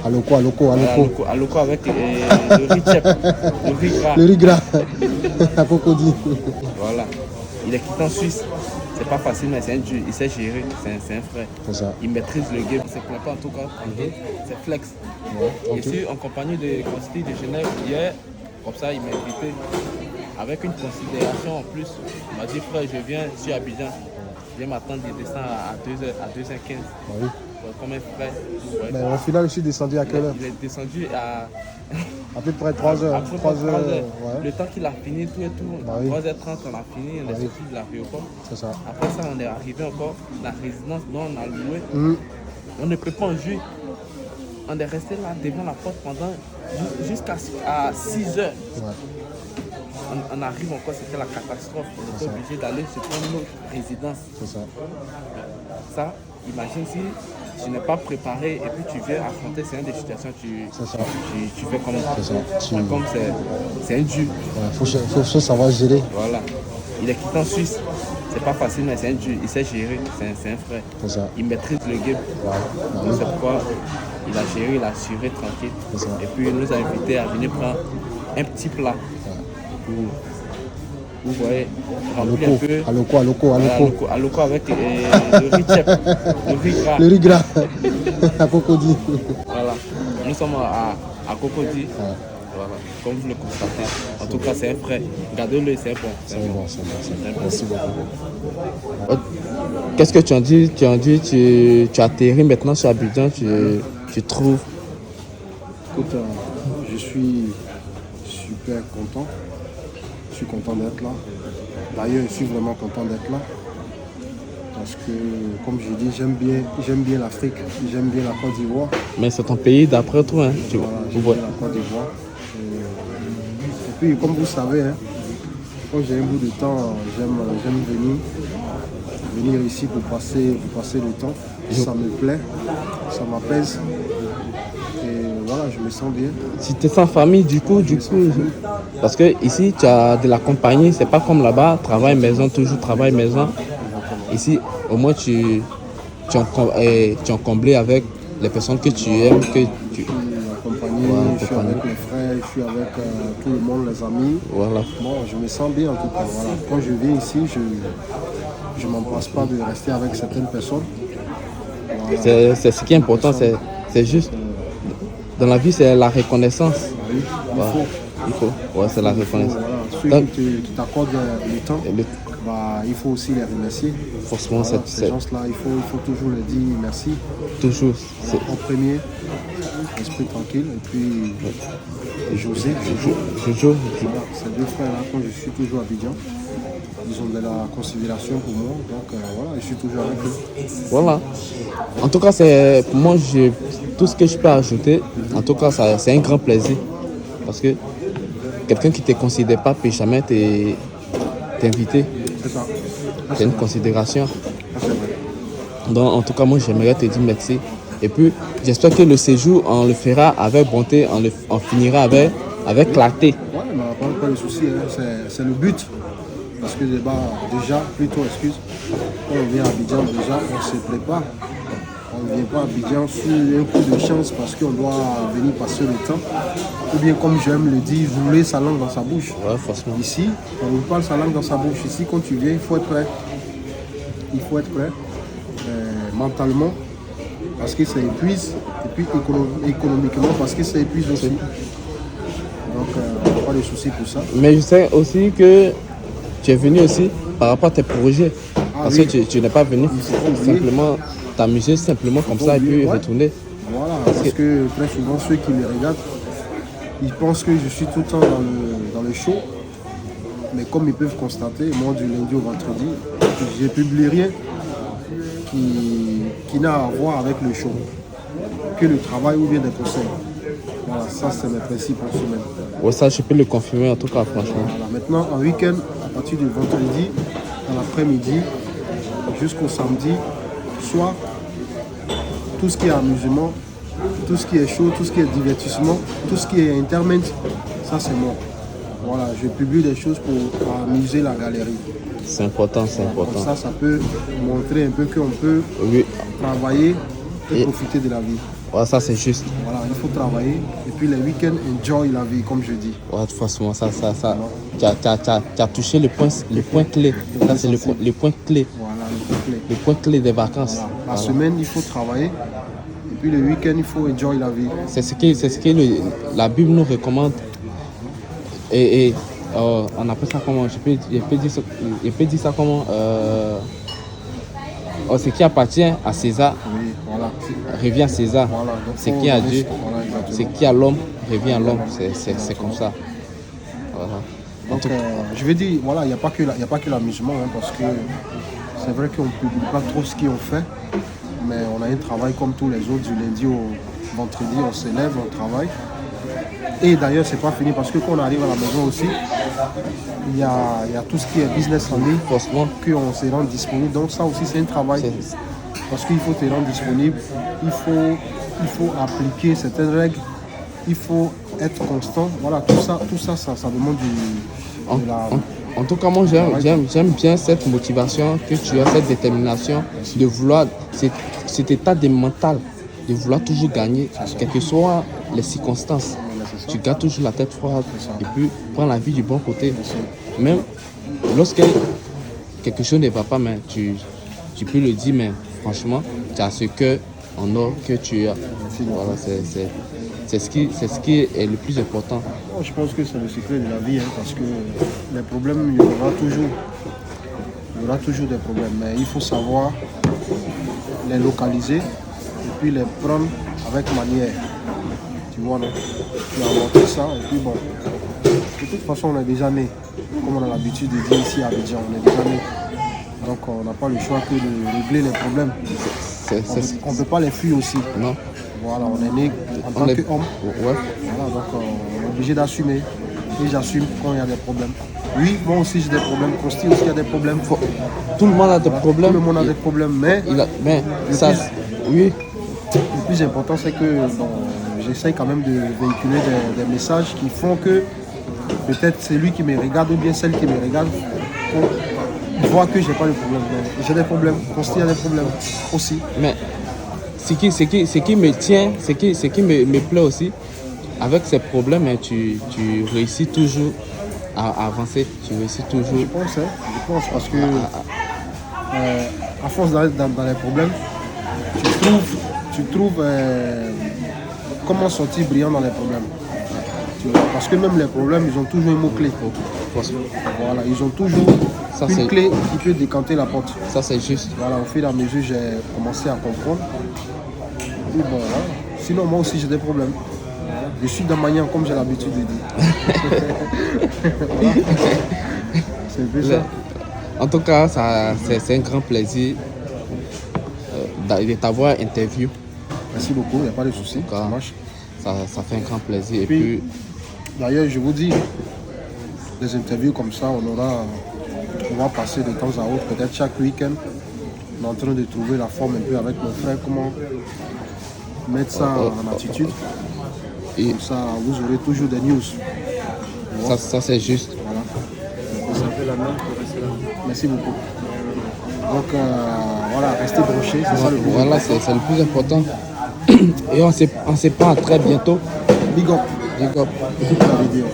À loco avec le riz chep, le riz gras. Le riz gras, à Cocody. Voilà. Il est quitté en Suisse. C'est pas facile, mais c'est un dur. Il sait gérer. C'est un frère. C'est ça. Il maîtrise le game. Il ne se plaint pas en tout cas. C'est flex. Ouais, ok. Ici, en compagnie de Consti de Genève, hier, comme ça, il m'a invité. Avec une considération en plus. Il m'a dit, frère, je viens sur Abidjan. Je viens m'attendre, il descend à 2h15. Bah oui. Comme un frère. Ouais. Mais au final, je suis descendu à quelle heure? Il est descendu À peu près 3 heures. après 3 3 heures. heures. Ouais. Le temps qu'il a fini tout et tout, Bah oui. 3h30 on a fini, on est Bah oui. sorti de l'aéroport. C'est ça. Après ça, on est arrivé encore, la résidence dont on a loué. On ne peut pas en jouer. On est resté là devant la porte pendant jusqu'à 6 heures. Ouais. On arrive encore, c'était la catastrophe. On était obligé d'aller se prendre notre résidence. C'est ça. Ça, imagine si tu n'es pas préparé et puis tu viens affronter ces des situations, tu fais comme ça. C'est ça. Comme c'est un dur. Ouais, faut savoir gérer. Voilà. Il est quitté en Suisse. C'est pas facile, mais c'est un dur. Il sait gérer. C'est un frère. C'est ça. Il maîtrise le game. Voilà. C'est pourquoi il a géré, il a assuré tranquille. C'est ça. Et puis il nous a invités à venir prendre un petit plat. Vous voyez, remplir un peu. À loco. À loco avec le riz chep, le riz gras. Le riz gras, à Cocody. Voilà. Nous sommes à Cocody. Ouais. Voilà. Comme vous le constatez. En tout cas, c'est un frère. Regardez-le, c'est bon. C'est bon. Merci beaucoup. Qu'est-ce que tu en dis? Tu atterris maintenant sur Abidjan, tu trouves? Écoute, je suis super content. Je suis content d'être là. D'ailleurs, je suis vraiment content d'être là. Parce que, comme je dis, j'aime bien l'Afrique. J'aime bien la Côte d'Ivoire. Mais c'est ton pays d'après toi, hein? Voilà, j'aime bien la Côte d'Ivoire. Et puis, comme vous savez, hein, quand j'ai un bout de temps, j'aime venir ici pour passer le temps. Ça me plaît, ça m'apaise. Et voilà, je me sens bien. Si tu es sans famille, du coup, parce que ici, tu as de la compagnie, c'est pas comme là-bas, travail maison, toujours travail maison. Ici, au moins, tu es comblé avec les personnes que tu aimes, que tu... Je suis accompagné, je suis avec mes frères, je suis avec tout le monde, les amis. Voilà. Bon, je me sens bien en tout cas. Voilà. Quand je viens ici, je ne m'embrasse pas de rester avec certaines personnes. Voilà. C'est ce qui est important, c'est juste. Dans la vie, c'est la reconnaissance. Oui, il faut. Ouais, c'est la reconnaissance. Voilà. Ceux qui t'accordent le temps, il faut aussi les remercier. Forcément, voilà, ces gens-là, il faut toujours leur dire merci. Toujours. En premier, esprit tranquille. Et puis, José. Jojo. Voilà, ces deux frères-là, quand je suis toujours à Abidjan, ils ont de la considération pour moi. Donc voilà, je suis toujours avec eux. Voilà. En tout cas, pour moi, tout ce que je peux ajouter, en tout cas, c'est un grand plaisir. Parce que quelqu'un qui ne te considère pas peut jamais t'inviter. C'est ça. C'est une considération. C'est vrai. Donc, en tout cas, moi, j'aimerais te dire merci. Et puis, j'espère que le séjour, on le fera avec bonté, on finira avec clarté. Ouais, mais pas de souci, hein. C'est le but. Parce que déjà, quand on vient à Abidjan, déjà, on se prépare. On ne vient pas à Abidjan sur un coup de chance parce qu'on doit venir passer le temps. Ou bien, comme j'aime le dire, rouler sa langue dans sa bouche. Ouais, forcément. Ici, on ne roule pas sa langue dans sa bouche. Ici, quand tu viens, il faut être prêt. Il faut être prêt mentalement parce que ça épuise. Et puis économiquement parce que ça épuise aussi. Donc, pas de souci pour ça. Mais je sais aussi que tu es venu aussi par rapport à tes projets. Parce que tu n'es pas venu simplement t'amuser simplement comme ça et puis retourner. Voilà, parce que très souvent ceux qui me regardent, ils pensent que je suis tout le temps dans le show. Mais comme ils peuvent constater, moi du lundi au vendredi, je ne publie rien qui n'a à voir avec le show. Que le travail ou bien des conseils. Voilà, ça c'est mes principes en semaine. Ouais, ça je peux le confirmer en tout cas, franchement. Voilà, maintenant en week-end, à partir du vendredi, dans l'après-midi, jusqu'au samedi, soir, tout ce qui est amusement, tout ce qui est show, tout ce qui est divertissement, tout ce qui est internet, ça c'est moi. Voilà, je publie des choses pour amuser la galerie. C'est important, c'est important. Comme ça peut montrer un peu qu'on peut travailler et profiter de la vie. Ouais, ça c'est juste. Voilà, il faut travailler. Et puis les week-ends, enjoy la vie, comme je dis. Ouais, franchement, tu as touché le point clé. Ça, c'est le point clé. Voilà, le point clé. Le point clé des vacances. Voilà. La Voilà. semaine, il faut travailler. Et puis le week-end, il faut enjoy la vie. C'est ce que la Bible nous recommande. Et on appelle ça comment? Je peux dire ça comment? Ce qui appartient à César Oui, voilà. revient à César. Voilà. Donc, Ce faut qui est à donner- Dieu, Voilà, exactement. ce qui est à l'homme revient à l'homme. C'est comme ça. Voilà. En Donc, tout- je vais dire, voilà, il n'y a pas que l'amusement, hein, parce que c'est vrai qu'on ne publie pas trop ce qu'on fait, mais on a un travail comme tous les autres, du lundi au vendredi, on se lève, on travaille. Et d'ailleurs, c'est pas fini, parce que quand on arrive à la maison aussi, il y a tout ce qui est business en ligne, Franchement, qu'on se rend disponible. Donc ça aussi, c'est un travail, c'est- parce qu'il faut te rendre disponible, il faut appliquer certaines règles, il faut être constant. Voilà, tout ça demande de la... en tout cas, moi, j'aime bien cette motivation que tu as, cette détermination de vouloir, cet état de mental, de vouloir toujours gagner, quelles que soient les circonstances. Tu gardes toujours la tête froide et puis prends la vie du bon côté. Même lorsque quelque chose ne va pas, mais tu peux le dire, mais franchement, tu as ce cœur en or que tu as. Voilà, c'est ce qui est le plus important. Bon, je pense que c'est le secret de la vie, hein, parce que les problèmes, il y aura toujours. Il y aura toujours des problèmes, mais il faut savoir les localiser et puis les prendre avec manière. Tu vois, non? Tu as montré ça et puis bon. De toute façon, on est déjà né. Comme on a l'habitude de dire ici à Abidjan, on est déjà né. Donc on n'a pas le choix que de régler les problèmes. On ne peut pas les fuir aussi. Non. Voilà, on est né en tant qu'homme. Ouais. Voilà, donc on est obligé d'assumer. Et j'assume quand il y a des problèmes. Oui, moi aussi j'ai des problèmes. Consti aussi il y a des problèmes. Tout le monde a des Voilà, problèmes. Tout le monde a des problèmes, mais Mais ça, oui, le plus important c'est que bon, j'essaye quand même de véhiculer des messages qui font que peut-être celui qui me regarde ou bien celle qui me regarde voit que j'ai pas de problème. Mais j'ai des problèmes. Consti a des problèmes aussi. mais ce qui me tient, ce qui me plaît aussi, avec ces problèmes, hein, tu réussis toujours à avancer, tu réussis toujours. Je pense parce que à force d'aller dans les problèmes, tu trouves comment sortir brillant dans les problèmes. Tu vois, parce que même les problèmes, ils ont toujours un mot-clé. Voilà, ils ont toujours Ça, une c'est- clé qui peut décanter la porte. Ça, c'est juste. Voilà, au fur et à mesure, j'ai commencé à comprendre. Et bon, voilà. Sinon, moi aussi, j'ai des problèmes. Je suis d'un manière comme j'ai l'habitude de dire. Voilà. C'est un peu ça. En tout cas, c'est un grand plaisir de t'avoir interview. Merci beaucoup, il n'y a pas de souci. Ça D'accord. marche. Ça fait un grand plaisir. Et Puis, puis, d'ailleurs, je vous dis, des interviews comme ça, on va passer de temps à autre, peut-être chaque week-end. On est en train de trouver la forme un peu avec mon frère, comment mettre ça en attitude. et Comme ça, vous aurez toujours des news. ça c'est juste. Voilà. Merci beaucoup. Donc, voilà, restez branchés, c'est ça le plus Voilà, c'est le plus important. Et on se prend très bientôt. Big up. Big up. Écoute la vidéo.